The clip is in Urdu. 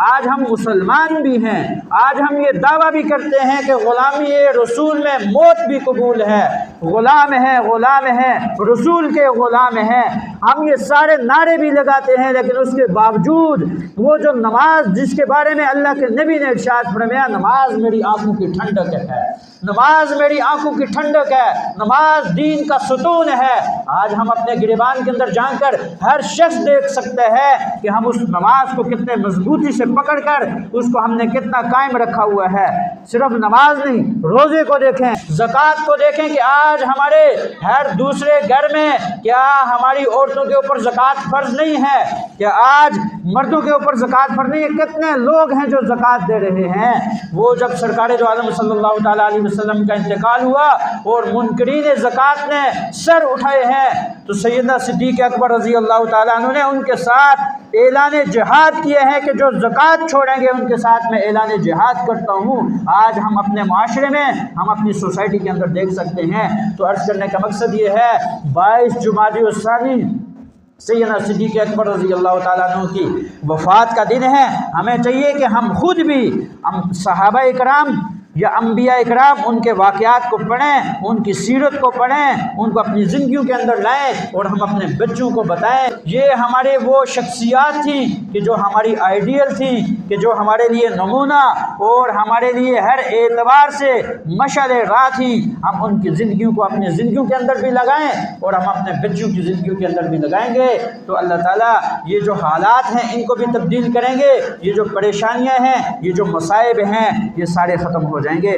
آج ہم مسلمان بھی ہیں، آج ہم یہ دعویٰ بھی کرتے ہیں کہ غلامی رسول میں موت بھی قبول ہے، غلام ہے، غلام ہے، رسول کے غلام ہیں، ہم یہ سارے نعرے بھی لگاتے ہیں، لیکن اس کے باوجود وہ جو نماز جس کے بارے میں اللہ کے نبی نے ارشاد فرمایا نماز میری آنکھوں کی ٹھنڈک ہے، نماز میری آنکھوں کی ٹھنڈک ہے، نماز دین کا ستون ہے، آج ہم اپنے گریبان کے اندر جا کر ہر شخص دیکھ سکتے ہیں کہ ہم اس نماز کو کتنے مضبوطی سے پکڑ کر اس کو ہم نے کتنا قائم رکھا ہوا ہے۔ صرف نماز نہیں، روزے کو دیکھیں، زکوٰۃ کو دیکھیں کہ آج ہمارے ہر دوسرے گھر میں کیا ہماری عورتوں کے اوپر زکوٰۃ فرض نہیں ہے؟ کیا آج مردوں کے اوپر زکوٰۃ فرض نہیں ہے؟ کتنے لوگ ہیں جو زکوٰۃ دے رہے ہیں؟ وہ جب سرکار دو عالم صلی اللہ تعالیٰ علیہ وسلم کا انتقال ہوا اور منکرین زکوٰۃ نے سر اٹھائے ہیں تو سیدنا صدیق اکبر رضی اللہ تعالیٰ عنہ نے ان کے ساتھ اعلان جہاد کیے ہیں کہ جو زکوٰۃ چھوڑیں گے ان کے ساتھ میں اعلان جہاد کرتا ہوں۔ آج ہم اپنے معاشرے میں، ہم اپنی سوسائٹی کے اندر دیکھ سکتے ہیں۔ تو عرض کرنے کا مقصد یہ ہے 22 جمادی الثانی سیدنا صدیق اکبر رضی اللہ تعالیٰ عنہ کی وفات کا دن ہے۔ ہمیں چاہیے کہ ہم خود بھی صحابہ اکرام یا انبیاء اکرام ان کے واقعات کو پڑھیں، ان کی سیرت کو پڑھیں، ان کو اپنی زندگیوں کے اندر لائیں اور ہم اپنے بچوں کو بتائیں۔ یہ ہمارے وہ شخصیات تھیں کہ جو ہماری آئیڈیل تھیں، کہ جو ہمارے لیے نمونہ اور ہمارے لیے ہر اعتبار سے مشعل راہ تھیں۔ ہم ان کی زندگیوں کو اپنی زندگیوں کے اندر بھی لگائیں اور ہم اپنے بچوں کی زندگیوں کے اندر بھی لگائیں گے تو اللہ تعالیٰ یہ جو حالات ہیں ان کو بھی تبدیل کریں گے، یہ جو پریشانیاں ہیں، یہ جو مصائب ہیں، یہ سارے ختم ہو جائیں گے۔